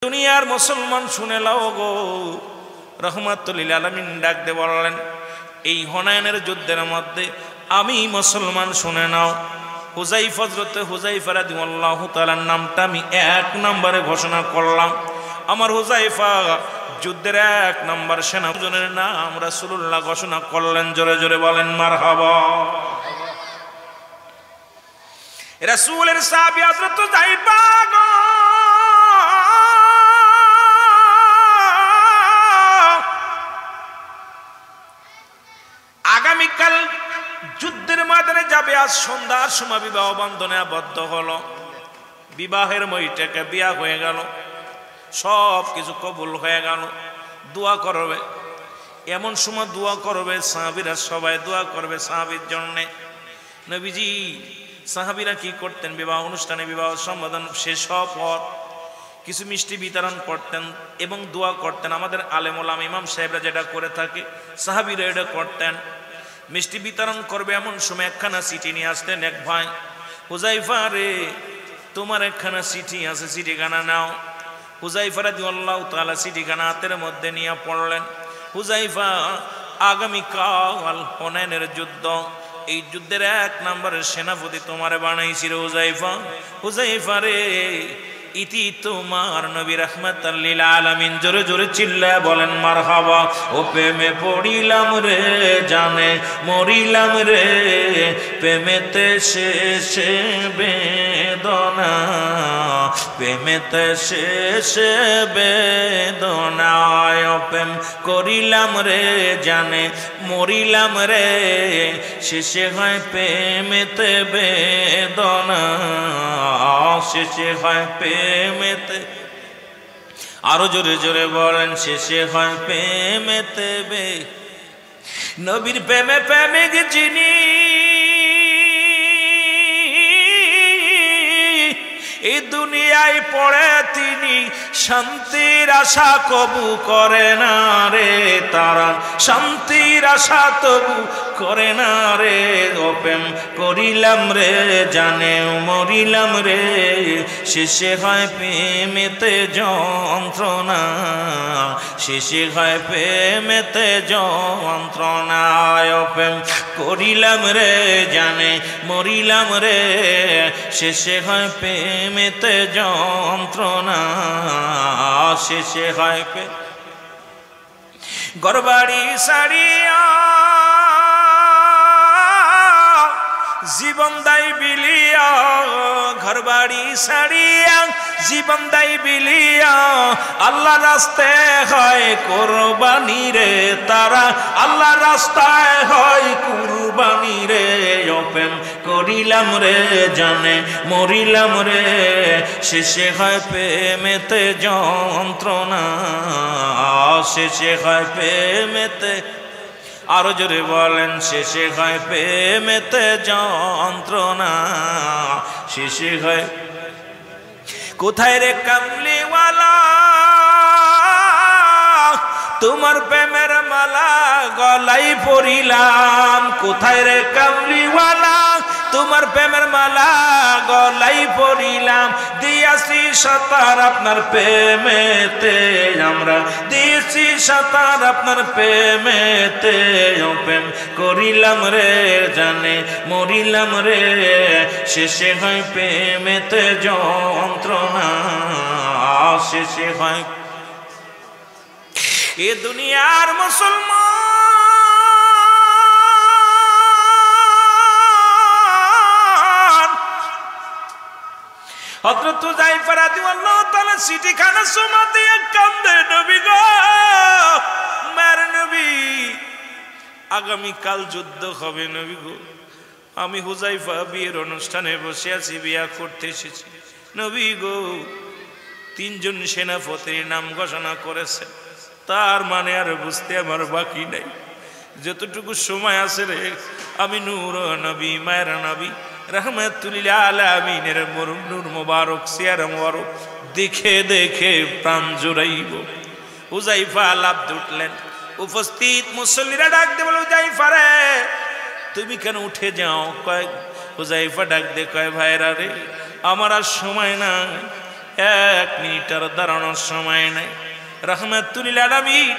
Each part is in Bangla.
দুনিয়ার মুসলমান শুনে লাও গো, রহমাতুল লিল আলামিন ডাক দিয়ে বললেন, এই হুনাইনের যুদ্ধের মধ্যে আমি মুসলমান শুনে নাও, হুযায়ফা হযরত হুযায়ফা রাদিয়াল্লাহু তাআলার নামটা আমি 1 নম্বরে ঘোষণা করলাম। আমার হুযায়ফা যুদ্ধের 1 নম্বর সেনাজনের নাম রাসূলুল্লাহ ঘোষণা করলেন। জোরে জোরে বলেন মারহাবা। রাসূলের সাহাবী হযরত হুযায়ফা গো, আগামীকাল যুদ্ধের ময়দানে যাবে। আজ সন্ধ্যার সময় বিবাহ বন্ধনে আবদ্ধ হলো, বিবাহের মইটাকে বিয়া হয়ে গেল, সব কিছু কবুল হয়ে গেল। দোয়া করবে, এমন সময় দোয়া করবে, সাহাবীরা সবাই দোয়া করবে সাহাবীর জন্য। নবীজি সাহাবীরা কি করতেন, বিবাহ অনুষ্ঠানে বিবাহ সম্বোধন শেষ হওয়ার পর কিছু মিষ্টি বিতরণ করতেন এবং দোয়া করতেন। আমাদের আলেম ওলামা ইমাম সাহেবরা যেটা করে থাকে, সাহাবীরা এটা করতেন। মিষ্টি বিতরণ করবে, এমন সময় একখানা চিঠি নিয়ে আসতেন। এক ভাই, হুযায়ফা রে, তোমার একখানা চিঠি আছে, চিঠিখানা নাও। হুযায়ফা রাদিয়াল্লাহু তাআলা চিঠিখানা হাতের মধ্যে নিয়ে পড়লেন। হুযায়ফা, আগামীকাল হুনাইনের যুদ্ধ, এই যুদ্ধের 1 নম্বরের সেনাপতি তোমারে বানাইছি রে হুযায়ফা। হুযায়ফা রে, ইতি তোমার নবী রাহমাতাল লিল আলামিন। জোরে জোরে চিল্লায় বলেন মারহাবা। ও প্রেমে পড়িলাম রে জানে মরিলাম রে, প্রেমেতে শেষে বেদনা, প্রেমেতে শেষে বেদনা। প্রেম করিলাম রে জানে মরিলাম রে, শেষে হয় প্রেমেতে বেদনা, শেষে হয় প্রেমেতে। আরো জোরে জোরে বলেন, শেষে হয় প্রেমেতে বে। নবীর প্রেমে প্রেমিক যিনি, এই দুনিয়ায় পড়ে তিনি, শান্তির আশা কবু করে না রে তারা, শান্তির আশা তবু করে না রে। ও প্রেম করিলাম রে জানে মরিলাম রে, শেষে হয় প্রেমেতে যন্ত্রণা, শেষে হয় প্রেমেতে যন্ত্রণা। ও প্রেম করিলাম রে জানে মরিলাম রে, শেষে হয় প্রেমেতে যন্ত্রণা, শেষে হয় ঘরবাড়ি সারিয়া জীবন দাই বিলিয়া, ঘরবাড়ি সারিয়া জীবন দাই বিলিয়া, আল্লাহ রাস্তায় হয় কুরবানি রে তারা, আল্লাহ রাস্তায় হয় কুরবানি রে। ও প্রেম করিলাম রে জানে মরিলাম রে, শেষে হয় প্রেমেতে যন্ত্রণা, শেষে হয় প্রেমেতে। আরো জোরে বলেন, শেষে হয় প্রেমেতে যন্ত্রণা, শেষে হয়। কোথায় রে কামলিওয়ালা, তোমার প্রেমের মালা গলায় পরিলাম। কোথায় রে কামলিওয়ালা, তোমার প্রেমের মালা গলায় পরিলাম। দিয়াছি সাতার আপনার প্রেমেতে, আমরা দিয়েছি সাতার আপনার প্রেমেতে। ও প্রেম করিলাম রে জানে মরিলাম রে, শেষে হয় প্রেমেতে যন্ত্রণা, শেষে হয়। এ দুনিয়ার মুসলমান, হযরত হুযায়ফা রাদিয়াল্লাহু তাআলা চিঠিখানা জমা দিয়ে কান্দে, নবী গো, মার নবী, আগামীকাল যুদ্ধ হবে নবী গো। আমি হুযায়ফা বিয়ের অনুষ্ঠানে বসে আছি, বিয়া করতে এসেছি নবী গো। 3 জন সেনাপতির নাম ঘোষণা করেছে, তার মানে আর বুঝতে আমার বাকি নাই। যতটুকু সময় আছে রে, আমি নূর নবী মায়ের নবী রাহমাতুল লিল আলামিনের নূর মোবারক চেহারা মোবারক দেখে দেখে প্রাণ জুড়াইব। হুযায়ফা লাফ উঠলেন। উপস্থিত মুসল্লিরা ডাক দিয়ে বলে, হুযায়ফা রে তুমি কেন উঠে যাও? কয় হুযায়ফা ডাক দিয়ে কয়, ভাইরা রে আমার আর সময় নাই, এক মিনিটের দাঁড়ানোর সময় নাই। রাহমাতুল লিল আলামিন,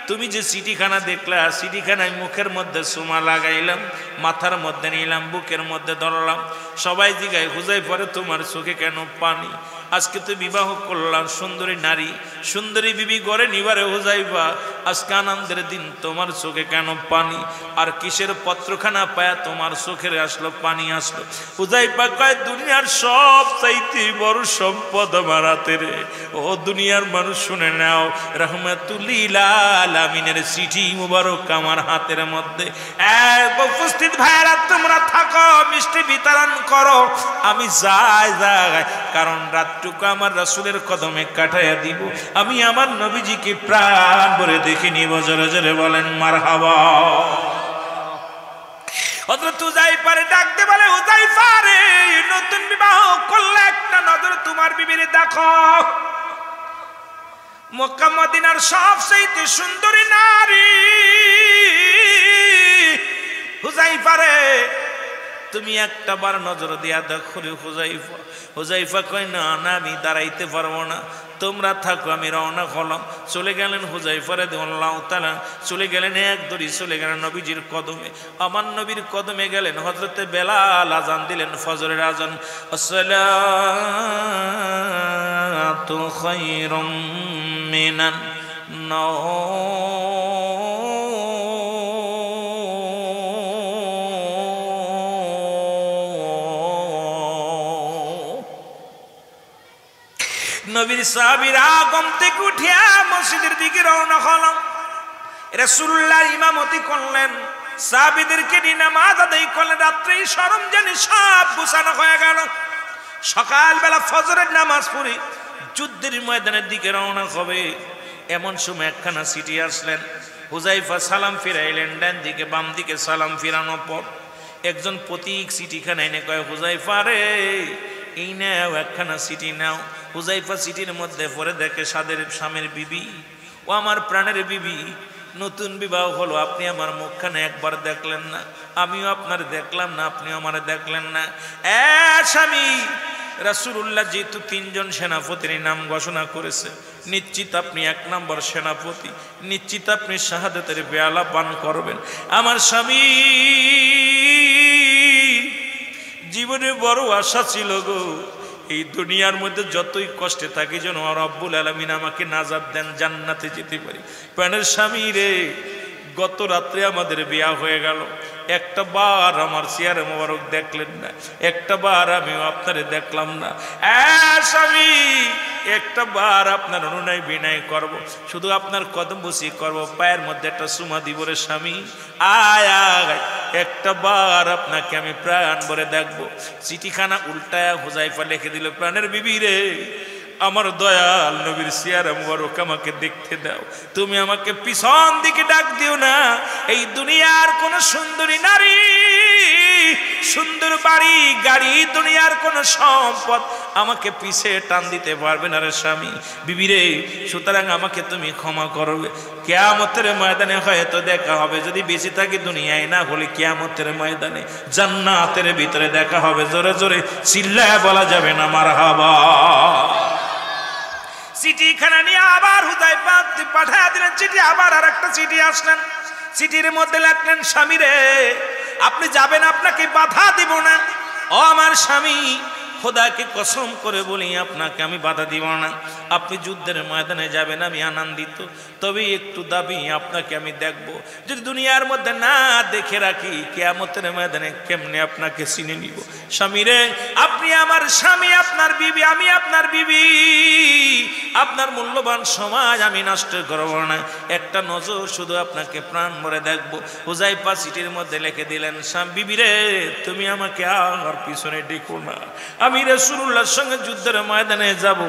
তুমি যে চিঠিখানা দেখলা, চিঠিখানায় মুখের মধ্যে সুমা লাগাইলাম, মাথার মধ্যে নিলাম, বুকের মধ্যে ধরলাম। সবাই জিগায় হুজাইফারে তোমার চোখে কেন পানি? আজকে তো বিবাহ করলাম, সুন্দরী নারী, সুন্দরী বিবি গড়ে নিবারে হুজাইফা, আজকে আনন্দের দিন, তোমার চোখে কেন পানি? আর কিসের পত্রখানা পায়া তোমার চোখের আসলো পানি আসলো? হুজাইফা কয় দুনিয়ার সব চাইতে বড় সম্পদ আমার হাতে রে। ও দুনিয়ার মানুষ শুনে নাও, রাহমাতুল লিল আলামিনের চিঠি মুবারক আমার হাতের মধ্যে। উপস্থিত ভাইরা তোমরা থাকো, মিষ্টি বিতরণ করো, আমি যাই, কারণ রাতটুকু আমার রাসূলের কদমে কাটাইয়া দিব। আমি আমার নবীজিকে প্রাণ ভরে দেখে নিব। জোরে জোরে বলেন মারহাবা। হযরত হুযায়ফারে ডাক দিয়ে বলে, হুযায়ফা রে, নতুন বিবাহ করলে একটা নজর তোমার বিবির দেখো। মক্কা মদিনার সবচেয়ে সুন্দরী নারী হুযায়ফা রে, তুমি একটা বার নজর দিয়া দেখো রে হুযায়ফা। হুযায়ফা কয় না না, আমি দাঁড়াইতে পারবো না, তোমরা থাকো, আমি রওনা হলাম। চলে গেলেন হুযায়ফা রাদিয়াল্লাহু তাআলা, চলে গেলেন এক দড়ি, চলে গেলেন নবীজির কদমে। আমার নবীর কদমে গেলেন। হযরতে বেলাল আজান দিলেন, ফজরের আজান, আসসালাতু খায়রুম মিনান নাওম। নবীর সাহাবীরা ঘুম থেকে উঠিয়া মসজিদের দিকে রওনা হলেন। রাসূলুল্লাহ ইমামতি করলেন, সাহাবীদেরকে নিয়ে নামাজ আদায় করলেন। রাত্রে সরঞ্জানি সব গুছানো হয়ে গেল। সকালবেলা ফজরের নামাজ পড়ে যুদ্ধের ময়দানের দিকে রওনা হবে। এমন সময় একখানা চিঠি আসলেন। হুযায়ফা সালাম ফিরাইলেন, ডান দিকে বাম দিকে সালাম ফিরানোর পর একজন প্রতীক চিঠিখানা এনে কয়, হুযায়ফা রে, এই নাও একখানা চিঠি নাও। হুযায়ফা চিঠির মধ্যে পড়ে দেখে স্বামীর বিবি, ও আমার প্রাণের বিবি, নতুন বিবাহ হলো, আপনি আমার মুখখানে একবার দেখলেন না, আমিও আপনার দেখলাম না, আপনিও আমার দেখলেন না। স্বামী, রাসূলুল্লাহ যেহেতু 3 জন সেনাপতির নাম ঘোষণা করেছে, নিশ্চিত আপনি 1 নম্বর সেনাপতি, নিশ্চিত আপনি শাহাদাতের পেয়ালা পান করবেন। আমার স্বামী জীবনে বড় আশা ছিল গো, এই দুনিয়ার মধ্যে যতই কষ্টে থাকি যেন রব্বুল আলামিন আমাকে নাজাত দেন, জান্নাতে যেতে পারি। প্রাণের স্বামী রে, গত রাত্রে আমাদের বিয়া হয়ে গেল, একটা বার আমার চেহারা মোবারক দেখলেন না, একটা বার আমিও আপনারে দেখলাম না। স্বামী, একটা বার আপনার অনুনয় বিনয় করব, শুধু আপনার কদম বসি করব, পায়ের মধ্যে একটা চুমা দিব রে স্বামী, আয় আয়, একটা বার আপনাকে আমি প্রাণ ভরে দেখবো। চিঠিখানা উল্টায়া হুযায়ফা লিখে দিল, প্রাণের বিবি রে, আমার দয়াল নবীর চেহারা মোবারক আমাকে দেখতে দাও, তুমি আমাকে পিছন দিকে ডাক দিও না। এই দুনিয়ার কোন সুন্দরী নারী, সুন্দর বাড়ি গাড়ি, দুনিয়ার কোন সম্পদ আমাকে পিছে টান দিতে পারবে না রে স্বামী, বিবি রে। সুতরাং আমাকে তুমি ক্ষমা করবে। কিয়ামতের ময়দানে হয়তো দেখা হবে, যদি বেঁচে থাকি দুনিয়ায়, না হলে কিয়ামতের ময়দানে জান্নাতের ভিতরে দেখা হবে। জোরে জোরে চিল্লায় বলা যাবে না মারহাবা। চিঠিখানা নিয়ে আবার হুযায়ফা পাঠায়া দিলেন চিঠি, আবার আর একটা চিঠি আসলেন। চিঠির মধ্যে লিখলেন, স্বামী রে, আপনি যাবেন, আপনাকে বাধা দিব না। ও আমার স্বামী, খোদাকে কসম করে বলি, আপনাকে আমি বাধা দিব না। আপনি যুদ্ধের ময়দানে যাবেন, আমি আনন্দিত, তবে একটু দাবি, আপনাকে আমি দেখব। যদি দুনিয়ার মধ্যে না দেখে রাখি, কিয়ামতের ময়দানে কেমনে আপনাকে চিনে নিব। স্বামী রে, আপনি আমার স্বামী, আপনার বিবি, আমি আপনার বিবি, আপনার মূল্যবান সময় আমি নষ্ট করব না, একটা নজর শুধু আপনাকে প্রাণ ভরে দেখব। হুযায়ফা চিঠির মধ্যে লিখে দিলেন, স্বামী, বিবি রে, তুমি আমাকে আর পিছনে ডেকো না, আমি রাসূলুল্লাহর সঙ্গে যুদ্ধের ময়দানে যাব,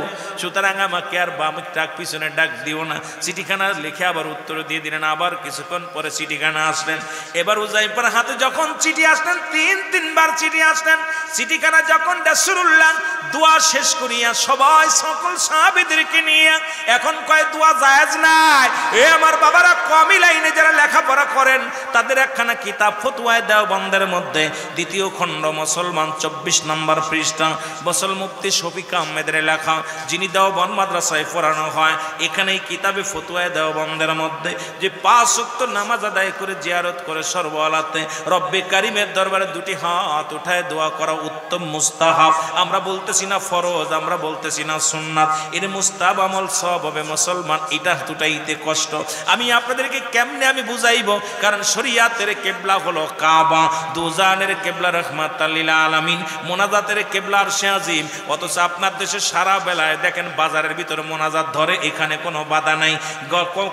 সুতরাং আমাকে আর বাম ডাক পিছনে ডাক দিও না। চিঠিখানা লিখে আবার উত্তর দিয়ে দিলেন। আবার কিছুক্ষণ পরে চিঠিখানা আসলেন। এবার হুযায়ফার হাতে যখন চিঠি আসলেন, 3বার চিঠি আসলেন। চিঠিখানা যখন রাসূলুল্লাহ দোয়া শেষ করিয়া সবাই সকল সাহাবীদেরকে নিয়ে, এখন কয় দোয়া জায়েজ নাই, এ আমার বাবারা, কমি লাইনে যারা লেখাপড়া করেন তাদের একখানা কিতাব ফতোয়ায়ে দেওবন্দের মধ্যে 2য় খণ্ড মুসলমান 24 নম্বর পৃষ্ঠা, বসল মুফতি শফিক আহমেদের লেখা, যিনি দেওবন্দ মাদ্রাসায় পড়ানো হয়। এখানে এই কিতাবে ফতুয়ায়ে দেওবন্দের মধ্যে যে 5 ওয়াক্ত নামাজ আদায় করে জিয়ারত করে সর্বহালাতে রব্বে কারিমের দরবারে দুটি হাত উঠায় দোয়া করা উত্তম মুস্তাহাব। আমরা বলতেছি না ফরজ, আমরা বলতেছি না সুন্নাত, এর মুস্তাহাব আমল সব হবে মুসলমান। এটা দুটাইতে কষ্ট। আমি আপনাদেরকে কেমনে আমি বুঝাইব, কারণ শরিয়াতের কিবলা হলো কাবা, দুজানের কিবলা রাহমাতাল লিল আলামিন, মোনাজাতের কিবলা আরশে আজিম। অথচ আপনার দেশে সারা বেলায় দেখেন বাজারের ভিতরে মোনাজাত ধরে, এখানে কোনো বাধা নাই।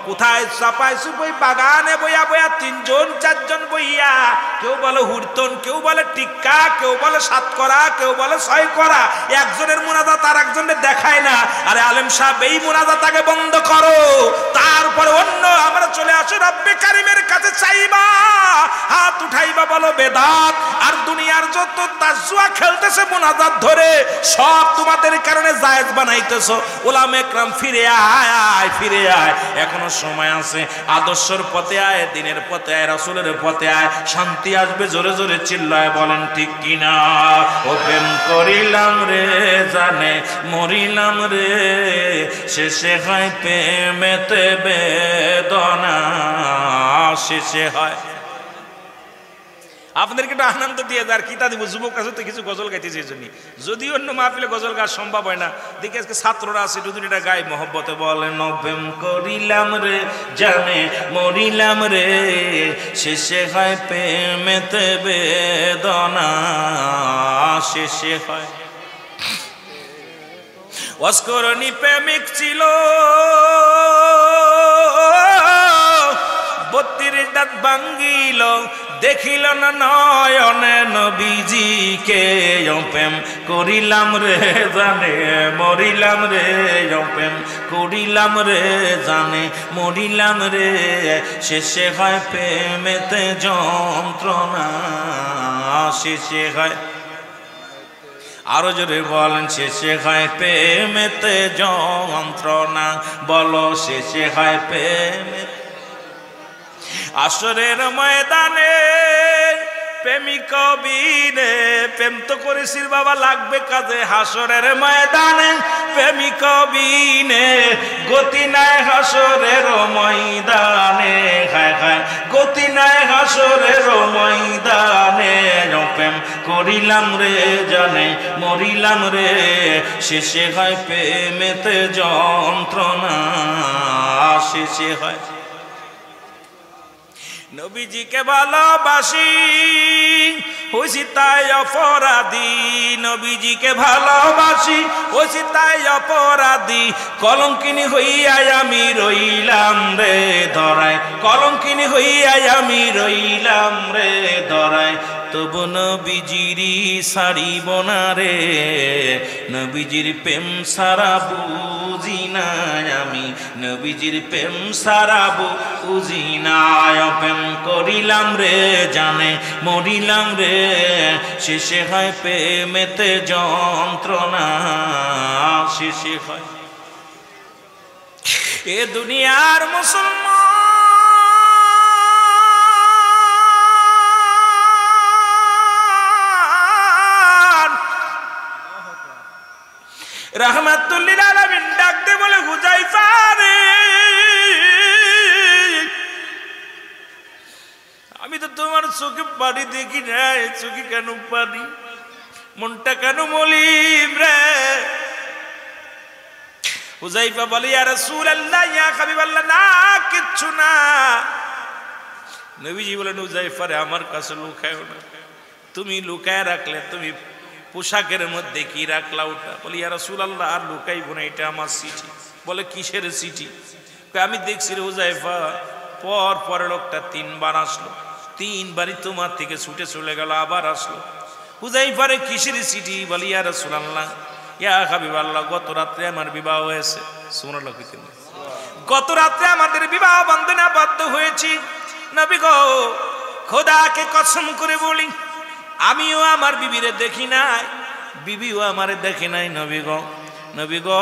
কোথায় চাপাই চুপাই বাগানে বইয়া বইয়া 3 জন 4 জন বইয়া, কেউ বলে হুরতন, কেউ বলে টিক্কা, কেউ বলে 7 করা, কেউ বলে 6 করা। একজনের মোনাজাত আর একজনের দেখায় না। আরে আলেম সাহেব, এই মোনাজাত আগে বন্ধ করো, তারপরে অন্য আমরা চলে আসো রব্বে কারিমের কাছে চাইবা, হাত উঠাইবা, বলো বেদাত। আর দুনিয়ার যত তাজুয়া খেলতেছে মোনাজাত ধরে, সব তোমাদের কারণে জায়েজ বানাইতেছো। উলামা ইকরাম ফিরে আয়, ফিরে আয়, এখনো সময় আছে। আদর্শের পথে আয়, দিনের পথে আয়, রাসূলের পথে আয়, শান্তি আসবে। জোরে জোরে চিল্লায় বলেন ঠিক কিনা। ও প্রেম করিলাম রে জানে মরিলাম রে, শেষে হয় প্রেমেতে বেদনা, শেষে হয়। আপনাদেরকে একটু আনন্দ দিয়ে যার কিতা দিব, যুবক আছে তো কিছু গজল গাইতেছে। এই জন্য যদি অন্য মাহফিলে গজল গাওয়া সম্ভব হয় না, দেখি আজকে ছাত্ররা আছে দুদিন এটা গায়ে মহব্বতে বলে, নবেম করিলাম রে জানে মরিলাম রে, শেষে হয় প্রেমেতে বেদনা, শেষে হয়। অস্করণী প্রেমিক ছিল, 32 দাঁত ভাঙ্গিল, দেখিল না নয়নে নবীজিকে, প্রেম করিলাম রে জানে মরিলাম রে, প্রেম করিলাম রে জানে মরিলাম রে, শেষে হয় প্রেমেতে যন্ত্রণা, শেষে হয়। আরো জোরে বলেন, শেষে হয় প্রেমেতে যন্ত্রণা, বলো শেষে হয় প্রেমেতে। আসরের ময়দানে প্রেমিক বিনে, প্রেম তো করেছিস বাবা লাগবে কাজে। হাসরের ময়দানে প্রেমিক বিনে, গতি নাই হাসরের ময়দানে, হায় হায় গতি নাই হাসরের ময়দানে, প্রেম করিলাম রে জানে মরিলাম রে, শেষে হয় প্রেমেতে যন্ত্রণা, শেষে হয়। নবীজিকে ভালোবাসি হইছি তাই অপরাধী, নবীজিকে ভালোবাসি হইছি তাই অপরাধী, কলঙ্কিনী হইয়াই আমি রইলাম রে ধরায়, কলঙ্কিনী হইয়াই আমি রইলাম রে ধরায়। তবু নবীজিরি সারিব না রে, নবীজির প্রেম সারা বুঝি না আমি, নবীজির প্রেম সারা বুঝি না, প্রেম করিলাম রে জানে মরিলাম রে, শেষে হয় প্রেমেতে যন্ত্রণা, শেষে হয়। এ দুনিয়ার মুসলমান রাহমাতুল লিল আলামিন ডাকতে বলে, হুযায়ফা রে, আমি তো তোমার চোখে পানি দেখি নাই, চোখে কেন পানি, মনটা কেন মলিন রে। হুযায়ফা বলে, ইয়া রাসূলুল্লাহ ইয়া হাবিবাল্লাহ, না কিচ্ছু না। নবীজি বলেন, হুযায়ফা রে আমার কাছে লুকায়ও না, তুমি লুকায় রাখলে তুমি পোশাকের মধ্যে কি রাখলা ওটা। বলি, ইয়া রাসূলুল্লাহ আর লুকাইবো না, এটা আমার চিঠি। বলে, কিসের চিঠি? আমি দেখছি রে হুযায়ফা, পরে লোকটা 3 বার আসলো, 3 বারই তোমার থেকে ছুটে চলে গেল, আবার আসলো। হুযায়ফা রে কিসের চিঠি? বলি, ইয়া রাসূলুল্লাহ ইয়া হাবিবাল্লাহ, গত রাত্রে আমার বিবাহ হয়েছে। সুবহানাল্লাহ। গত রাত্রে আমাদের বিবাহ বন্ধনে আবদ্ধ হয়েছি। নবী গো, খোদাকে কসম করে বলি, আমিও আমার বিবিরে দেখি নাই, বিবিও আমারে দেখে নাই। নবী গো, নবী গো,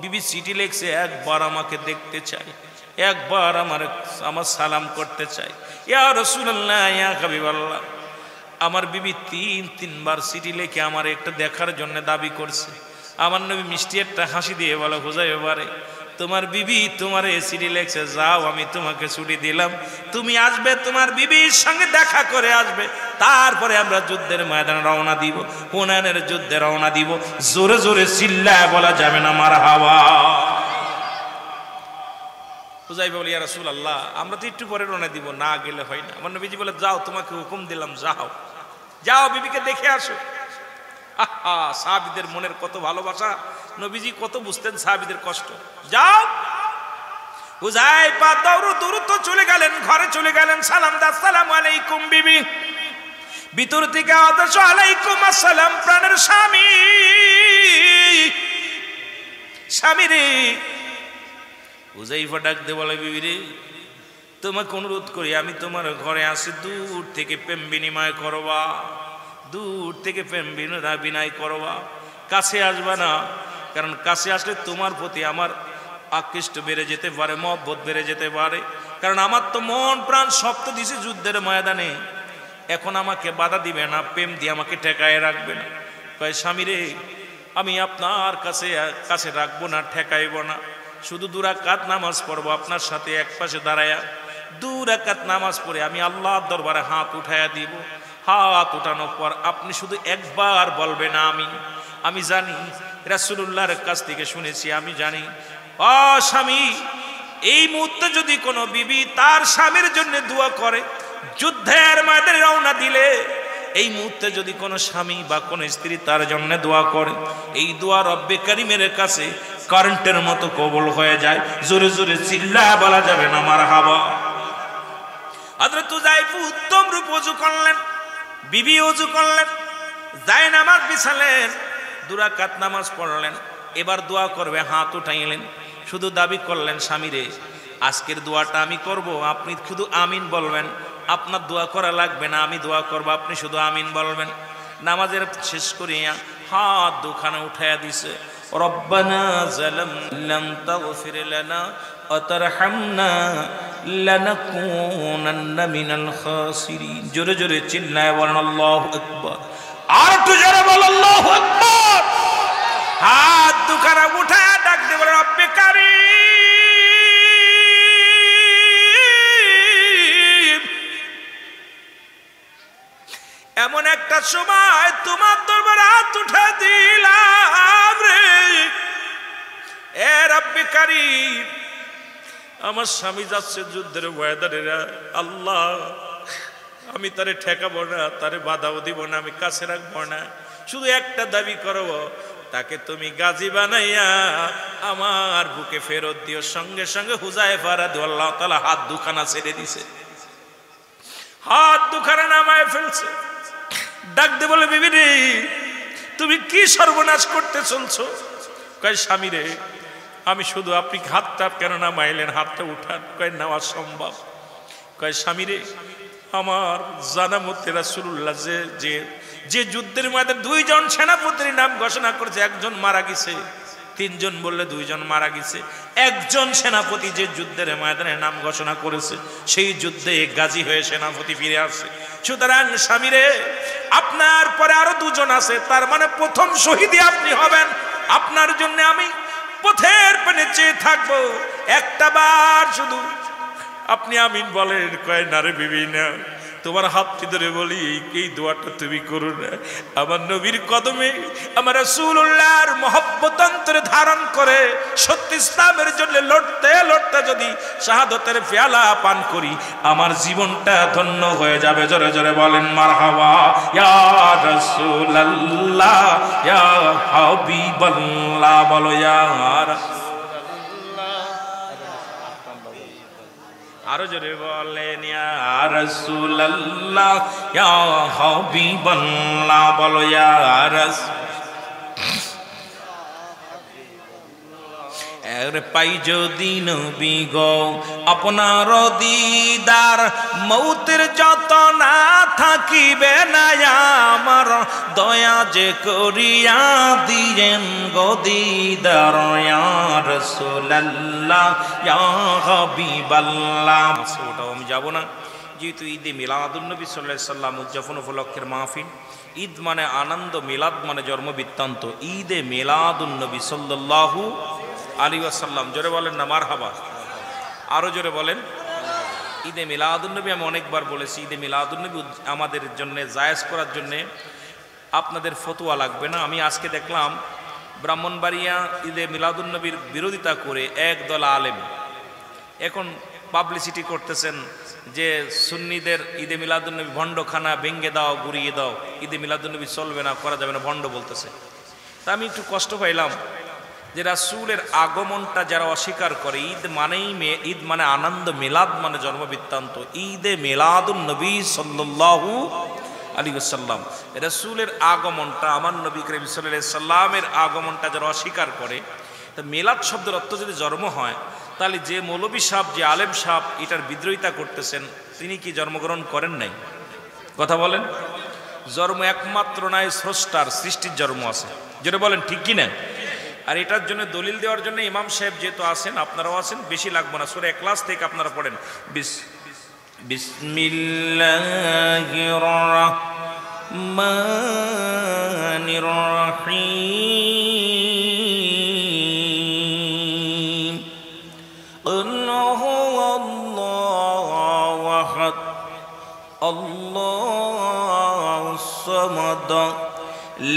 বিবি চিঠি লিখছে, একবার আমাকে দেখতে চাই, একবার আমার সালাম করতে চাই। ইয়া রাসূলুল্লাহ ইয়া হাবিবাল্লাহ, আমার বিবি তিনবার চিঠি লিখে আমার একটা দেখার জন্য দাবি করছে। আমার নবী মিষ্টি একটা হাসি দিয়ে বলে, হুযায়ফারে তোমার বিবি তোমার চিঠি লিখছে, যাও আমি তোমাকে ছুটি দিলাম, তুমি আসবে তোমার বিবির সঙ্গে দেখা করে আসবে, তারপরে আমরা যুদ্ধের ময়দানে রওনা দিব, হুনাইনের যুদ্ধে রওনা দিব। জোরে জোরে চিল্লায় বলা যাবে না মারহাবা। হুযায়ফা বলে, ইয়া রাসূলুল্লাহ আমরা তো একটু পরে রওনা দিব, না গেলে হয় না। আমার নবীজি বলে, যাও তোমাকে হুকুম দিলাম, যাও যাও বিবিকে দেখে আসো। আহা, সাহাবীদের মনের কত ভালোবাসা, নবীজি কত বুঝতেন সাহাবীদের কষ্ট। যাও। হুযায়ফা দ্রুত চলে গেলেন, ঘরে চলে গেলেন, সালাম দা, আসসালামু আলাইকুম বিবি। ভিতর থেকে আদেশ, আলাইকুম আসসালাম। প্রাণের স্বামী, স্বামী রে। হুযায়ফা ডাক দিয়ে বলে, বিবি রে তোমাকে অনুরোধ করি, আমি তোমার ঘরে আসি, দূর থেকে প্রেম বিনিময় করবা, দূর থেকে প্রেম বিনয় করবা, কাছে আসবা না। কারণ কাছে আসলে তোমার প্রতি আমার আকৃষ্ট বেড়ে যেতে পারে, মহব্বত বেড়ে যেতে পারে। কারণ আমার তো মন প্রাণ শক্ত দিছে যুদ্ধের ময়দানে, এখন আমাকে বাধা দিবে না, প্রেম দিয়ে আমাকে ঠেকায় রাখবে না। কয়, স্বামী রে আমি আপনার কাছে রাখবো না, ঠেকাইব না, শুধু 2 রাকাত নামাজ পড়বো আপনার সাথে এক পাশে দাঁড়ায়া। 2 রাকাত নামাজ পড়ে আমি আল্লাহর দরবারে হাত উঠাইয়া দিব। হাত উঠানোর পর আপনি শুধু একবার বলবেন আমিন। আমি জানি রাসূলুল্লাহর কাছ থেকে শুনেছি, আমি জানি ও স্বামী, এই মুহূর্তে যদি কোনো বিবি তার স্বামীর জন্য দোয়া করে, যুদ্ধের ময়দানে রওনা দিলে এই মুহূর্তে যদি কোনো স্বামী বা কোনো স্ত্রী তার জন্য দোয়া করে, এই দোয়া রব্বে কারীমের কাছে কারেন্টের মতো কবুল হয়ে যায়। জোরে জোরে চিল্লায় বলা যাবে না মারহাবা। হযরত হুযায়ফা উত্তম রূপ ওযু করলেন, বিবি ওযু করলেন, যায় নামাজ বিছালেন, 2 রাকাত নামাজ পড়লেন। এবার দোয়া করবে, হাত উঠাইলেন, শুধু দাবি করলেন, স্বামী রে আজকের দোয়াটা আমি করব, আপনি শুধু আমিন বলবেন, আপনার দোয়া করা লাগবে না, আমি দোয়া করব, আপনি শুধু আমিন বলবেন। নামাজের শেষ করিয়া হাত দুখানা উঠাইয়া দিছে। রব্বানা যালামনা তাগফির লানা ওয়া তারহামনা লানাকুনান্না মিনাল খাসিরিন। জোরে জোরে চিল্লায় বলেন আল্লাহু আকবার। আর একটু জোরে বল আল্লাহু আকবার। হাত দুখানা উঠায়া ডাক দিয়ে বলেন, রব্বে কারীম, এমন একটা সময় তোমার দরবারে হাত উঠা দিলাম রে, এ রব্বে কারীম, আমার স্বামী যাচ্ছে যুদ্ধের ময়দানে, আল্লাহ আমি তারে ঠেকাবো না, তারে বাধাও দিব না, আমি কাছে রাখবো না, শুধু একটা দাবি করব, তাকে তুমি গাজী বানাইয়া আমার বুকে ফেরত দিও। সঙ্গে সঙ্গে হুযায়ফা রাদিয়াল্লাহু তাআলা হাত দুখানা ছেড়ে দিছে, হাত দুখানা নামায় ফেলছে। ডাক দিয়ে বলে, বিবি রে তুমি কি সর্বনাশ করতে চলছো? কয়, স্বামী রে আমি শুধু, আপনি হাতটা কেন নামাইলেন, হাতটা উঠান। কয়, নেওয়া সম্ভব। কয়, স্বামী রে আমার জানা মতে রাসূলুল্লাহ যে যুদ্ধের ময়দানে 2 জন সেনাপতির নাম ঘোষণা করেছে, 1 জন মারা গেছে, 3 জন বললে 2 জন মারা গেছে, 1 জন সেনাপতি যে যুদ্ধের ময়দানে নাম ঘোষণা করেছে সেই যুদ্ধে গাজী হয়ে সেনাপতি ফিরে আসে। সুতরাং স্বামী রে আপনার পরে আরো 2 জন আছে, তার মানে প্রথম শহীদই আপনি হবেন। আপনার জন্য আমি পথের পানে চেয়ে থাকবো, একটা বার শুধু আপনি আমিন বলেন। কয়, না রে বিবি না, তোমার হাতটি ধরে বলি এই দোয়াটা তুমি করো না। আমার নবীর কদমে আমার রাসূলুল্লাহর মহব্বত অন্তরে ধারণ করে সত্য ইসলামের জন্য লড়তে লড়তে যদি শাহাদাতের পেয়ালা পান করি, আমার জীবনটা ধন্য হয়ে যাবে। জোরে জোরে বলেন মারহাবা। ইয়া রাসূলুল্লাহ ইয়া হাবিবাল্লাহ, বলো ইয়া আরো জোরে বলেন ইয়া রাসূলুল্লাহ ইয়া হাবিবাল্লাহ, বলো ইয়া রাসূল। এর পাই যদি নবী গো আপনার দিদার, মৌতের যত না থাকিবে না আমার, দয়া যে করিয়া দিয়েন গো দিদার ইয়া রাসূলুল্লাহ ইয়া হাবিবাল্লাহ। ওটাও আমি যাব না, যেহেতু ঈদে মিলাদুন্নবী সাল্লাল্লাহু আলাইহি সাল্লাম উদযাপন উপলক্ষের মাহফিল, ঈদ মানে আনন্দ, মিলাদ মানে জন্মবৃত্তান্ত। ঈদে মিলাদুন্নবী সাল্লাল্লাহু আলাইহি ওয়াসাল্লাম, জোরে বলেন না মারহাবা, আরো জোরে বলেন। ঈদে মিলাদুন্নবী আমি অনেকবার বলেছি, ঈদে মিলাদুন্নবী আমাদের জন্য জায়েজ করার জন্য আপনাদের ফতোয়া লাগবে না। আমি আজকে দেখলাম ব্রাহ্মণবাড়িয়া ঈদে মিলাদুন্নবীর বিরোধিতা করে একদল আলেম এখন পাবলিসিটি করতেছেন যে সুন্নিদের ঈদে মিলাদুন্নবী ভণ্ডখানা, ভেঙ্গে দাও, গুড়িয়ে দাও, ঈদে মিলাদুন্নবী চলবে না, করা যাবে না, ভণ্ড বলতেছে। তা আমি একটু কষ্ট পাইলাম যে রাসূলের আগমনটা যারা অস্বীকার করে, ঈদ মানেই ঈদ মানে আনন্দ, মিলাদ মানে জন্মবৃত্তান্ত, ঈদে মিলাদুন্নবী সাল্লাল্লাহু আলাইহি ওয়াসাল্লাম, রাসূলের আগমনটা, আমার নবী করিম সাল্লাল্লাহু আলাইহি সাল্লামের আগমনটা যারা অস্বীকার করে, তা মিলাদ শব্দের অর্থ যদি জন্ম হয়, তাহলে যে মৌলবী সাহেব, যে আলেম সাহেব এটার বিদ্রোহিতা করতেছেন, তিনি কি জন্মগ্রহণ করেন নাই? কথা বলেন। জন্ম একমাত্র নাই, স্রষ্টার, সৃষ্টির জন্ম আছে, যেটা বলেন ঠিক কি না? আর এটার জন্য দলিল দেওয়ার জন্য ইমাম সাহেব যেহেতু আছেন, আপনারাও আছেন, বেশি লাগবে না, সূরা ইখলাস থেকে আপনারা পড়েন। বিসমিল্লাহির রাহমানির রাহিম। কুল হুয়াল্লাহু আহাদ, আল্লাহুস সামাদ,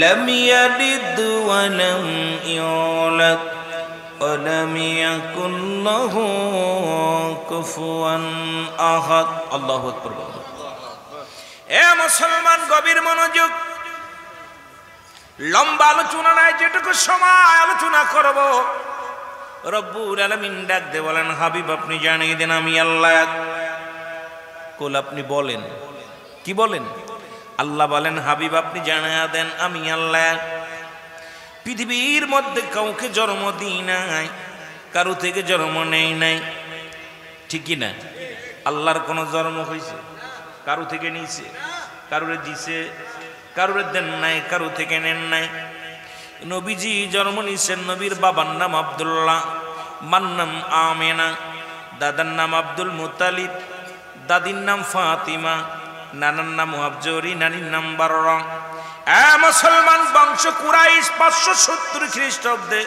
লাম ইয়ালিদ ওয়া লাম ইউলাদ ওয়া লাম ইয়াকুল লাহু কুফুয়ান আহাদ। আল্লাহু আকবার। এ মুসলমান, গভীর মনোযোগ, লম্বা আলোচনা নাই, যেটুকু সময় আলোচনা করব। রব্বুল আলামিন ডাক দিয়ে বলেন, হাবিব আপনি জানিয়ে দেন আমি আল্লাহ। কুল আপনি বলেন, কি বলেন? আল্লাহ বলেন, হাবিব আপনি জানিয়ে দেন আমি আল্লাহ। পৃথিবীর মধ্যে কাউকে জন্ম দিই নাই, কারো থেকে জন্ম নেই নাই, ঠিক কি না? আল্লাহর কোনো জন্ম হয়েছে? কারো থেকে নিয়েছে? কারোরে দিছে? কারোরে দেন নাই, কারো থেকে নেন নাই। নবীজি জন্ম নিয়েছেন, নবীর বাবার নাম আব্দুল্লাহ, মার নাম আমেনা, দাদার নাম আব্দুল মুতালিব, দাদির নাম ফাতিমা, নানার নাম মুহাবজরি, নানির নাম বাররা। মুসলমান বংশ কুরাইশ 570 খ্রিস্টাব্দে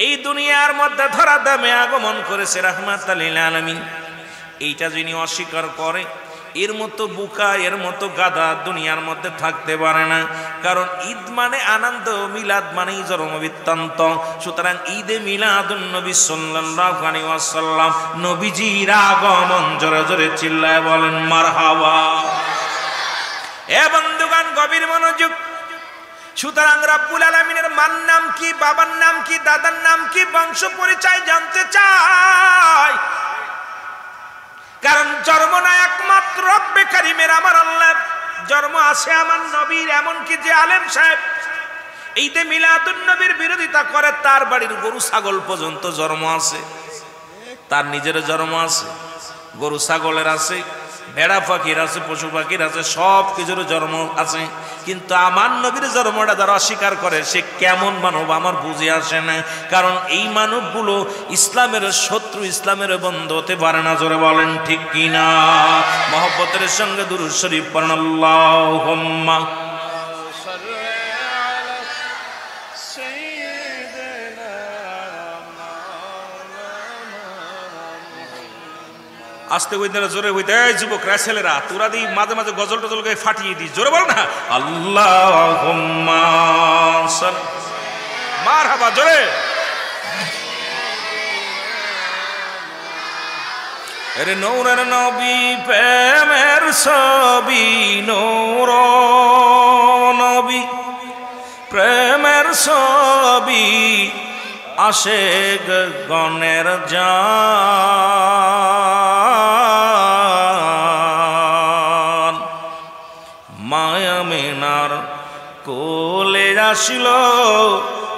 এই দুনিয়ার মধ্যে ধরা দামে আগমন করেছে রাহমাতাল লিল আলামিন। এইটা যিনি অস্বীকার করে, এর মতো বুকা, এর মতো গাধা দুনিয়ার মধ্যে থাকতে পারে না। কারণ ঈদ মানে আনন্দ, মিলাদ মানেই জন্মবৃত্তান্ত। সুতরাং ঈদে মিলাদুন্নবী সাল্লাল্লাহু আলাইহি ওয়াসাল্লাম, নবীজির আগমন, জোরে জোরে চিল্লায় বলেন মারহাবা। এ বন্ধুগণ, গভীর মনোযোগ। সুতরাং রব্বুল আলামিনের মার নাম কি, বাবার নাম কি, দাদার নাম কি, বংশ পরিচয় জানতে চাই। কারণ জন্ম না একমাত্র রব্বে কারিমের, আমার আল্লাহ। জন্ম আছে আমার নবীর। এমনকি যে আলেম সাহেব ঈদে মিলাদুন্নবীর বিরোধিতা করে, তার বাড়ির গরু ছাগল পর্যন্ত জন্ম আছে, তার নিজের জন্ম আছে, গরু ছাগলের আছে, ভেড়া পাখির আছে, পশু পাখির আছে, সব কিছুর জন্ম আছে। কিন্তু আমার নবীর জন্মটা যারা অস্বীকার করে, সে কেমন মানব আমার বুঝে আসে না। কারণ এই মানবগুলো ইসলামের শত্রু, ইসলামের বন্ধু হতে পারে না। জোরে বলেন ঠিক কিনা? মহব্বতের সঙ্গে দুরূদ শরীফ পড়েন, আল্লাহুম্মা আস্তে হইতে না, জোরে হইতে। এই যুবকরা, ছেলেরা, তোরা দি মাঝে মাঝে গজল টজল গায়ে ফাটিয়ে দিস, জোরে বল না আল্লাহুম্মা মারহাবা, জোরে। আরে নূরের নবী, প্রেমের ছবি, নূর নবী, প্রেমের ছবি, আশিক গণের জান। মায়া মেনার কোলে আসিল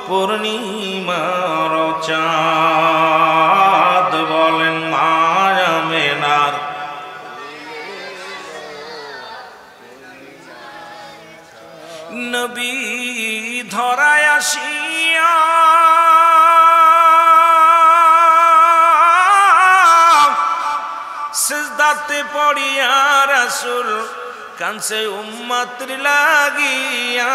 পূর্ণিমার চাঁদ। বলেন মায়া মেনার নবী ধরায় আসিয়া সিজদা সালাতে পড়িয়া রাসূল কানছে উম্মতের লাগিয়া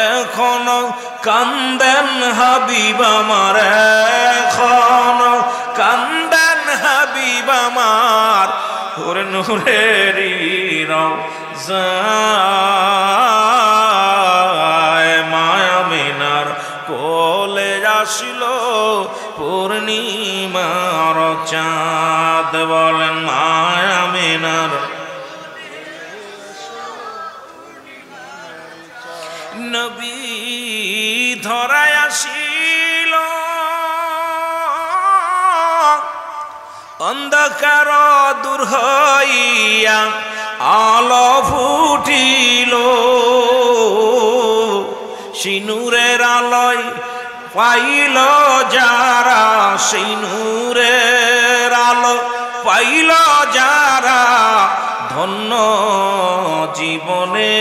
এখনো কান্দেন হাবিব আমার এখনো কান্দেন হাবিব আমার ওরে নূরেরি রওজায় মায়া মিনার কোলে আসিল পূর্ণিমার চাঁদ বলেন মায়া মিনার নবী ধরায় আসিল অন্ধকার দূর হইয়া আলো ফুটিল সিনুরের আলোয় পাইল যারা সেই নূরের আলো পাইল যারা ধন্য জীবনে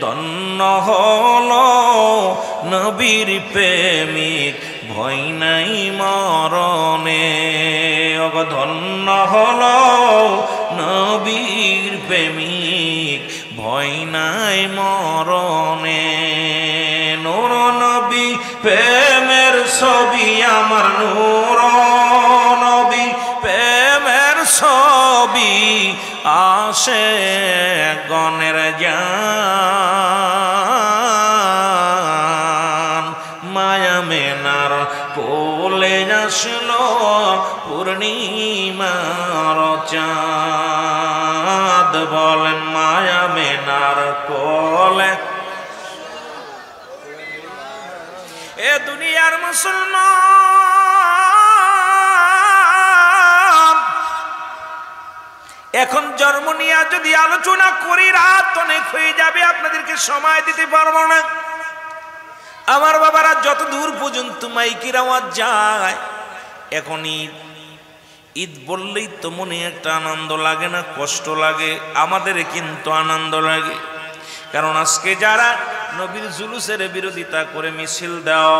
ধন্য হল নবীর প্রেমিক ভয় নাই মরণে ধন্য হল নবীর প্রেমিক ভয় নাই মরণে নূর নবী প্রেমের ছবি আমার নূর নবী প্রেমের ছবি আসে গণের জান মায়া মেনার কোলে আসল পূর্ণিমার চাঁদ বলেন মায়া মেনার কোলে এ দুনিয়ার মুসলমান এখন জন্ম নিয়ে যদি আলোচনা করি রাত অনেক হয়ে যাবে আপনাদেরকে সময় দিতে পারবো না আমার বাবারা যত দূর পর্যন্ত মাইকের আওয়াজ যায় এখন ঈদ বললেই তো মনে একটা আনন্দ লাগে না কষ্ট লাগে আমাদের কিন্তু আনন্দ লাগে কারণ আজকে যারা নবীর জুলুসের বিরোধিতা করে মিছিল দাও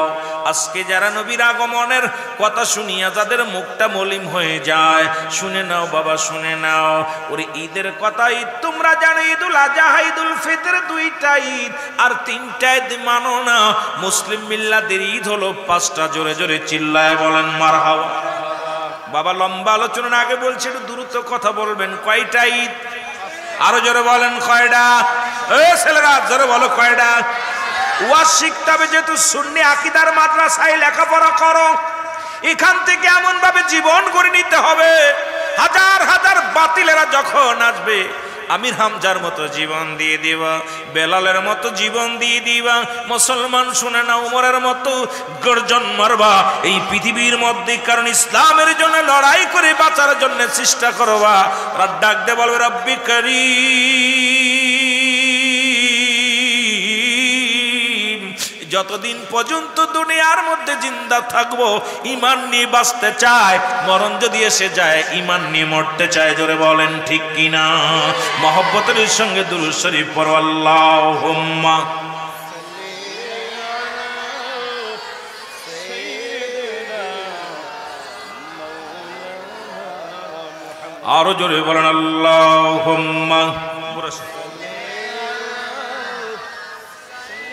আজকে যারা নবীর আগমনের কথা শুনিয়া যাদের মুখটা মলিন হয়ে যায় শুনে নাও বাবা শুনে নাও ওর ঈদের কথা ঈদ তোমরা জানো ঈদুল আজহা ঈদুল ফিতর দুইটা ঈদ আর তিনটা ঈদ মানো না মুসলিম মিল্লাতের ঈদ হলো পাঁচটা জোরে জোরে চিল্লায় বলেন মারহাবা বাবা লম্বা আলোচনা আগে বলছে একটু দ্রুত কথা বলবেন কয়টা ঈদ আরো জোরে বলেন কয়টা ছেলেরা জোরে বলো কয়টা ওয়াজ শিখতে হবে যেহেতু সুন্নি আকীদার মাদ্রাসায় লেখাপড়া করো এখান থেকে এমন ভাবে জীবন গড়ে নিতে হবে হাজার হাজার বাতিলেরা যখন আসবে আমির হামজার মতো জীবন দিয়ে দিবা বেলালের মতো জীবন দিয়ে দিবা মুসলমান শুনে না উমরের মতো গর্জন মারবা এই পৃথিবীর মধ্যে কারণ ইসলামের জন্য লড়াই করে বাঁচার জন্য চেষ্টা করবা রাত ডাক দে বলবে রব্বি কারীম যতদিন পর্যন্ত দুনিয়ার মধ্যে জিন্দা থাকবো ঈমান নিয়ে বাঁচতে চায় মরণ যদি এসে যায় ঈমান নিয়ে মরতে চায় জোরে বলেন ঠিক কিনা মহব্বতের সঙ্গে দুরূদ শরীফ পড়ো আল্লাহুম্মা আরো জোরে বলেন আল্লাহুম্মা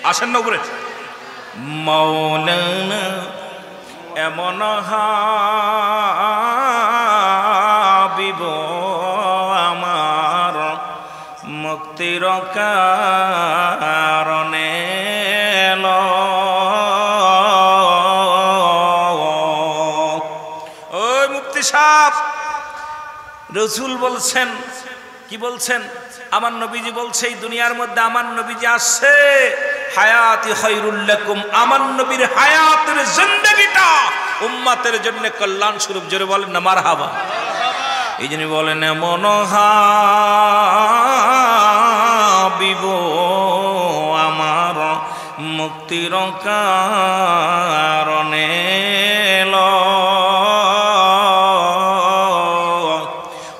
আসেন না উপরে মাওলানা এমন হাবিব আমার মুক্তির কারণে ওই মুফতি সাহেব রাসূল বলছেন কি বলছেন আমার নবীজি বলছে এই দুনিয়ার মধ্যে আমার নবীজি আসছে হায়াতি খায়রুল লাকুম আমার নবীর হায়াতের জিন্দেগিটা উম্মতের জন্য কল্যাণ স্বরূপ জোরে বলেন না মারহাবা এই জন্য বলেন এমন হাবিব আমার মুক্তির কারণে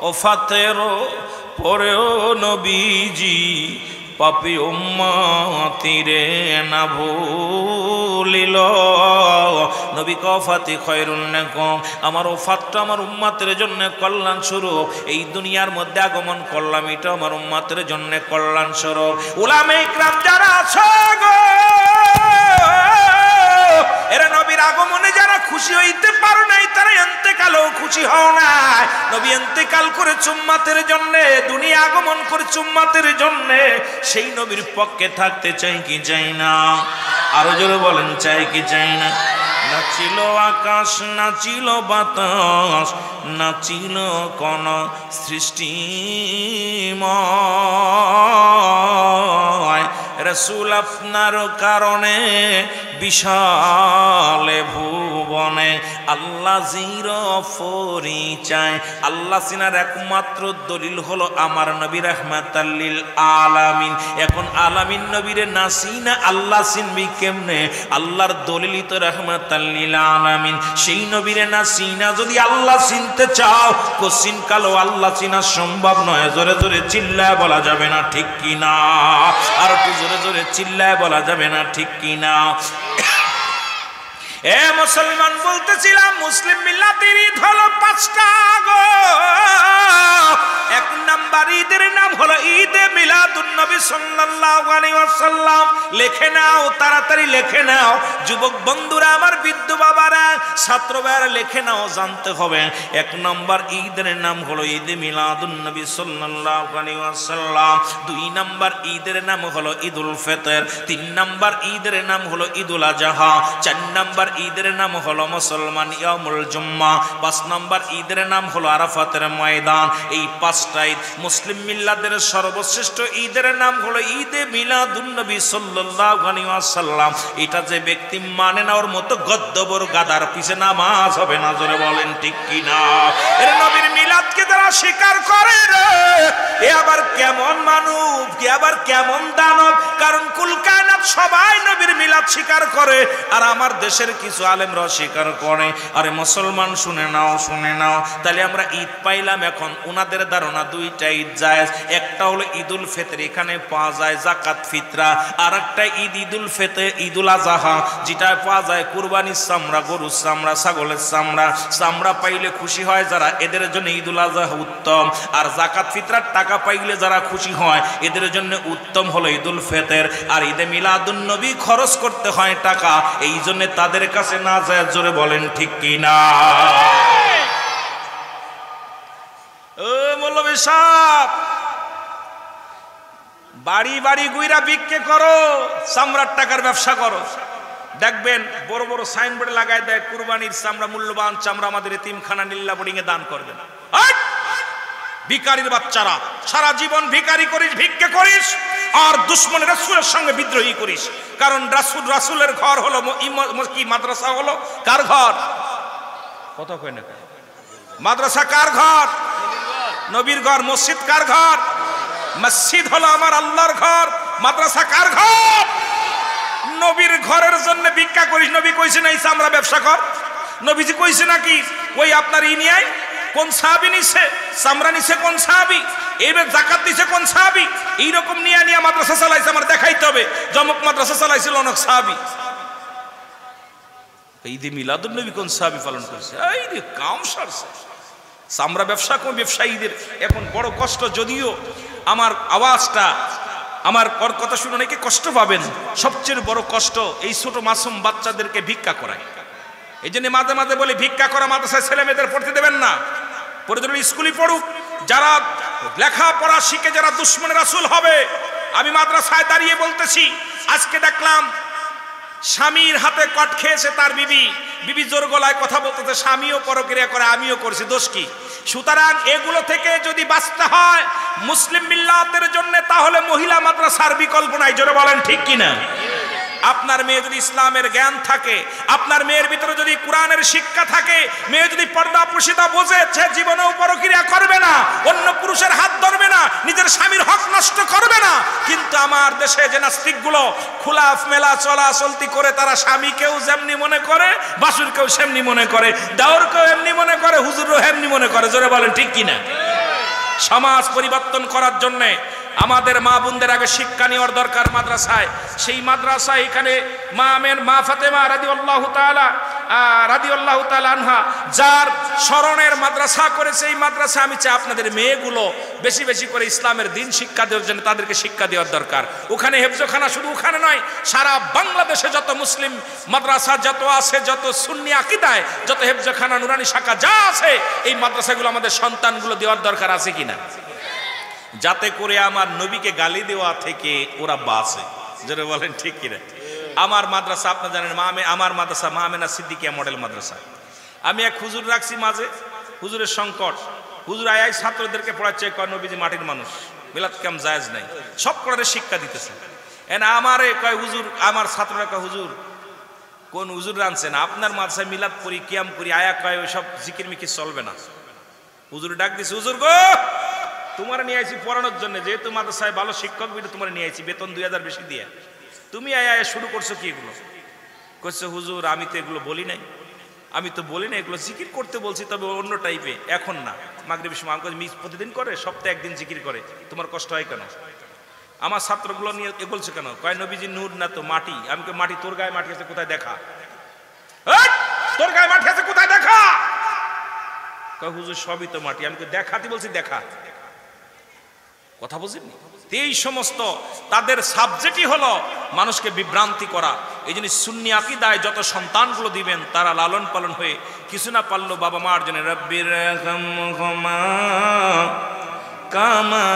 ওফাতের পরেও নবীজি পাপী উম্মতিরে না ভুলিল। নবী কফাতি খয়রুল লাকুম, আমার ওফাতটা আমার উম্মতের জন্য কল্যাণ স্বরূপ। এই দুনিয়ার মধ্যে আগমন করলাম, এটা আমার উম্মতের জন্য কল্যাণ স্বরূপ। উলামায়ে ইকরাম যারা আছো গো, এরা নবীর আগমনে যারা খুশি হইতে পারো নাই, তারা ইন্তেকালেও খুশি হও না। নবী ইন্তেকাল করে উম্মতের জন্য, দুনিয়া আগমন করে উম্মতের জন্য, সেই নবীর পক্ষে থাকতে চাই কি চাই না? আরো জোরে বলেন, চাই কি চাই না? নাচিল আকাশ, নাচিল বাতাস, নাচিল কোন সৃষ্টিময়, রাসূল আপনার কারণে বিশালে ভুবনে আল্লাহ জির পরিচয়। আল্লাহ চিনার একমাত্র দলিল হলো আমার নবী রাহমাতাল লিল আলামিন। এখন আলামিন নবীরে না চিনা আল্লাহ চিনবি কেমনে? আল্লাহর দলিলই তো রাহমাতাল লিল আলামিন। সেই নবীরে না চিনা যদি আল্লাহ চিনতে চাও, কোশ্চিন কালো আল্লাহ চিনা সম্ভব নয়। জোরে জোরে চিল্লায় বলা যাবে না ঠিক কিনা? আর একটু জোরে জোরে চিল্লায় বলা যাবে না ঠিক কিনা? এ মুসলমান, বলতেছিলাম মুসলিম মিল্লাতের ঈদ হলো 5টা গো। 1 নাম্বার ঈদের নাম হলো ঈদে মিলাদুন নবী সাল্লাল্লাহু আলাইহি ওয়াসাল্লাম। লিখে নাও, তাড়াতাড়ি লিখে নাও যুবক বন্ধুরা, আমার বৃদ্ধ বাবারা, ছাত্র ভাইরা, লিখে নাও, জানতে হবে। 1 নাম্বার ঈদের নাম হলো ঈদে মিলাদুন নবী সাল্লাল্লাহু আলাইহি ওয়াসাল্লাম। 2 নাম্বার ঈদের নাম হলো ঈদুল ফিতর। 3 নাম্বার ঈদের নাম হলো ঈদুল আযহা। 4 নাম্বার ঈদের নাম হলো মুসলমান ইয়ামুল জুম্মা। 5 নাম্বার ঈদের নাম হলো আরাফাতের ময়দান। এই 5টা ঈদ মুসলিম মিল্লাতের সর্বশ্রেষ্ঠ ঈদের নাম হলো ঈদে মিলাদুন নবী সাল্লাল্লাহু আলাইহি ওয়াসাল্লাম। এটা যে ব্যক্তি মানে না, ওর মতো গদ্দবর গাদার পিছে নামাজ হবে না। জোরে বলেন ঠিক কি না? এর নবীর মিলাদকে যারা স্বীকার করে রে, এ আবার কেমন মানব, কি আবার কেমন দানব? কারণ কুল কায়নাত সবাই নবীর মিলাদ স্বীকার করে, আর আমার দেশের কিছু আলেমরা স্বীকার করে। আরে মুসলমান শুনে নাও, শুনে নাও, তাহলে আমরা ঈদ পাইলাম। এখন ওনাদের ধারণা 2টা ঈদ জায়েজ। একটা হলো ঈদুল ফিতর, এখানে পাওয়া যায় যাকাত ফিতরা। আর একটা ঈদ ঈদুল ফিতর, ঈদুল আযহা, যেটা পাওয়া যায় কুরবানির চামড়া, গরুর চামড়া, ছাগলের চামড়া। চামড়া পাইলে খুশি হয় যারা, এদের জন্য ঈদুল আযহা উত্তম। আর যাকাত ফিতরার টাকা পাইলে যারা খুশি হয়, এদের জন্য উত্তম হলো ঈদুল ফিতর। আর ঈদে মিলাদুন নবী খরচ করতে হয় টাকা, এই জন্য তাদের কাছে না যায়। জোরে বলেন ঠিক কি না? ও মৌলভী সাহেব, বাড়ি বাড়ি গুইরা বিক্রি করো, চামড়ার টাকার ব্যবসা করো। দেখবেন বড় বড় সাইনবোর্ড লাগায় দেয়, কুরবানির চামড়া, মূল্যবান চামড়া আমাদের এতিমখানা নীল্লা বোর্ডিং এ দান করবেন। ভিখারির বাচ্চারা, সারা জীবন ভিখারি করিস, ভিক্ষা করিস, আর দুশ্মন রাসূলের সঙ্গে বিদ্রোহী করিস। কারণ রাসূলের ঘর হলো কি, মাদ্রাসা হলো কার ঘর? কথা কয় না? মাদ্রাসা কার ঘর? নবীর ঘর। মসজিদ কার ঘর? মসজিদ হলো আমার আল্লাহর ঘর। মাদ্রাসা কার ঘর? নবীর ঘরের জন্য ভিক্ষা করিস। নবী কইছে না এই চামড়া ব্যবসা কর? নবীজি কইছে নাকি ওই আপনার ইনিয়াই? কোন সাহাবী নিছে চামড়া? নিছে কোন সাহাবী? এইবার যাকাত দিছে কোন সাহাবী? এইরকম নিয়ে নিয়ে মাদ্রাসা চালাইছে, আমার দেখাইতে হবে জমক মাদ্রাসা চালাইছিল অনেক সাহাবী। ঈদে মিলাদুন নবী কোন সাহাবী পালন করছে? এই যে কাম সারছে চামড়া ব্যবসা, কোন ব্যবসায়ীদের এখন বড় কষ্ট। যদিও আমার আওয়াজটা, আমার কথা শুনে অনেকে কষ্ট পাবেন, সবচেয়ে বড় কষ্ট এই ছোট মাসুম বাচ্চাদেরকে ভিক্ষা করায়। এই জন্য মাঝে মাঝে বলি, ভিক্ষা করা মাদ্রাসায় ছেলে মেয়েদের পড়তে দেবেন না। প্রয়োজনে স্কুলে পড়ুক। যারা লেখাপড়া শিখে যারা দুশ্মনের রাসূল হবে, আমি মাদ্রাসায় দাঁড়িয়ে বলতেছি, আজকে দেখলাম স্বামীর হাতে কট খেয়েছে তার বিবি, বিবি জোর গলায় কথা বলতেছে, স্বামীও পরক্রিয়া করে, আমিও করছি, দোষ কি? সুতরাং এগুলো থেকে যদি বাঁচতে হয় মুসলিম মিল্লাতের জন্য, তাহলে মহিলা মাদ্রাসার বিকল্প নাই। জোরে বলেন ঠিক কিনা? আপনার মেয়ে যদি ইসলামের জ্ঞান থাকে, আপনার মেয়ের ভিতরে যদি কোরআনের শিক্ষা থাকে, মেয়ে যদি পর্দা প্রশিতা বোঝে, সে জীবনেও পরক্রিয়া করবে না, অন্য পুরুষের হাত ধরবে না, নিজের স্বামীর হক নষ্ট করবে না। কিন্তু আমার দেশে যে নাস্তিকগুলো খোলা মেলা চলা চলতি করে, তারা স্বামীকেও যেমনি মনে করে, বাসুরকেও সেমনি মনে করে, দেওরকেও এমনি মনে করে, হুজুরও এমনি মনে করে। জোরে বলেন ঠিক কিনা? সমাজ পরিবর্তন করার জন্যে আমাদের মা বোনদের আগে শিক্ষা নেওয়ার দরকার মাদ্রাসায়। সেই মাদ্রাসায় এখানে মা ফাতেমা রাদিয়াল্লাহু তাআলা আনহা যার স্মরণের মাদ্রাসা করেছে, এই মাদ্রাসা আমি চাই আপনাদের মেয়েগুলো বেশি বেশি করে ইসলামের দিন শিক্ষা দেওয়ার জন্য তাদেরকে শিক্ষা দেওয়ার দরকার। ওখানে হেফজখানা শুধু ওখানে নয়, সারা বাংলাদেশে যত মুসলিম মাদ্রাসা যত আছে, যত সুন্নি আকীদায় যত হেফজখানা নুরানি শাখা যা আছে, এই মাদ্রাসাগুলো আমাদের সন্তানগুলো দেওয়ার দরকার আছে কিনা, যাতে করে আমার নবীকে গালি দেওয়া থেকে ওরা বাঁচে। যারা বলেন ঠিক কিনা? আমার মাদ্রাসা আপনারা জানেন, আমার মাদ্রাসা মা আমেনা সিদ্দিকিয়া মডেল মাদ্রাসা। আমি এক হুজুর রাখছি মাঝে, হুজুরের সংকট, হুজুর আয় ছাত্রদেরকে পড়াচ্ছে, কয় নবীজি মাটির মানুষ, মিলাদ কাম জায়েজ নাই, সব কোরআনের শিক্ষা দিতেছে। আমারে কয় হুজুর, আমার ছাত্ররা কয় হুজুর কোন হুজুর আনছেন আপনার মাদ্রাসায় মিলাদ করি কিয়াম করি, আয়া কয় ওই সব জিকির মিকির চলবে না। হুজুর ডাক দিছে, হুজুর গো তোমার নিয়ে আইছি পড়ানোর জন্য, যেহেতু মাদ্রাসায় ভালো শিক্ষক বিধে তোমার নিয়ে আইছি বেতন 2000 বেশি দিয়ে, তুমি আয়া শুরু করছো কি এগুলো? কইছে হুজুর আমি তো এগুলো বলি নাই, আমি তো বলি না, এগুলো জিকির করতে বলছি, তবে অন্য টাইপে, এখন না। মাগরিবের সময় আমাকে মিস প্রতিদিন করে, সপ্তাহে একদিন জিকির করে, তোমার কষ্ট হয় কেন? আমার ছাত্রগুলো নিয়ে এ বলছে কেন? কয় নবীজি নূর না তো মাটি। আমি কই মাটি, তোর গায়ে মাটি আছে কোথায় দেখা? তোর গায়ে মাটি আছে কোথায় দেখা? কয় হুজুর সবই তো মাটি। আমি কই দেখাতে বলছি, দেখা। কথা বুঝেন? এই সমস্ত তাদের সাবজেক্টই হলো মানুষকে বিভ্রান্তি করা। এই জন্য সুন্নি আকীদায় যত সন্তানগুলো দিবেন তারা লালন পালন হয়ে কিছু না পারলো বাবা মার জন্য রব্বির রহমহুমা কামা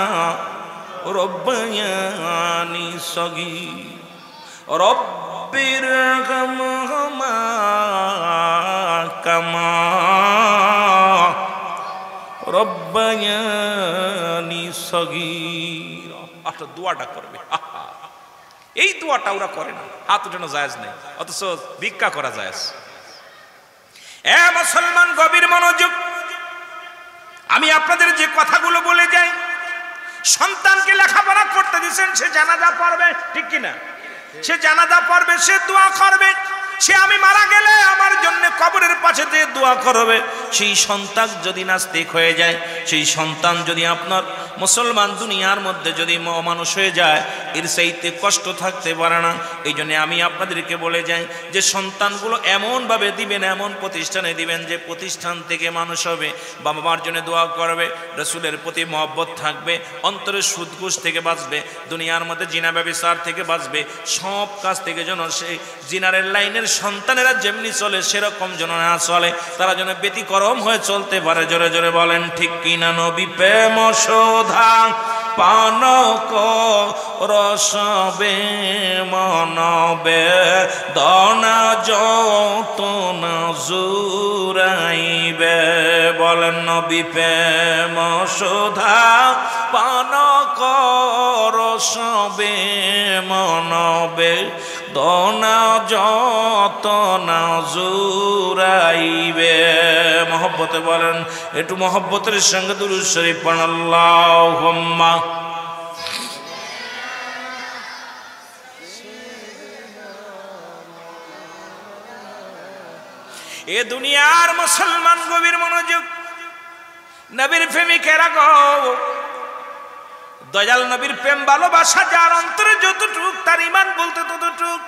রব্বায়ানি সগীর, রব্বির রহমহুমা কামা রব্বায়ানি সগীর। আচ্ছা দোয়াটা করবে, এই দোয়াটা ওরা করে না, হাত উঠানো জায়েজ নেই, অথচ ভিক্ষা করা জায়েজ। এ মুসলমান গভীর মনোযোগ, আমি আপনাদের যে কথাগুলো বলে যাই, সন্তানকে লেখাপড়া করতে দিচ্ছেন, সে জানাজা পড়বে, ঠিক কিনা? সে জানাজা পড়বে, সে দোয়া করবে, সে আমি মারা গেলে আমার জন্য কবরের পাশে যে দোয়া করবে। সেই সন্তান যদি নাস্তিক হয়ে যায়, সেই সন্তান যদি আপনার মুসলমান দুনিয়ার মধ্যে যদি মানুষ হয়ে যায়, এর চাইতে কষ্ট থাকতে পারে না। এই জন্য আমি আপনাদেরকে বলে যাই যে সন্তানগুলো এমনভাবে দিবেন, এমন প্রতিষ্ঠানে দিবেন যে প্রতিষ্ঠান থেকে মানুষ হবে, বাবা মার জন্য দোয়া করবে, রসুলের প্রতি মহব্বত থাকবে, অন্তরের সুদ ঘুষ থেকে বাঁচবে, দুনিয়ার মধ্যে জিনা ব্যভিচার থেকে বাঁচবে, সব কাজ থেকে যেন সেই জিনারের লাইনের সন্তানেরা যেমনি চলে সেরকম যেন না চলে, তারা যেন ব্যতিক্রম হয়ে চলতে পারে। জোরে জোরে বলেন ঠিক কিনা? নবী প্রেম শোধা পান রসবে মনবে দনা যত না জুরাইবে। বলেন নবী প্রেম শোধা পান রসবে মনবে দনা যত না জুরাইবে। মহব্বতে বলেন, একটু মহব্বতের সঙ্গে দুরূদ শরীফ পড়েন, আল্লাহুম্মা। এ দুনিয়ার মুসলমান গভীর মনোযোগ, নবীর প্রেমিকেরা গো, দয়াল নবীর প্রেম ভালোবাসা যার অন্তরে যতটুক, তার ঈমান বলতে ততটুক।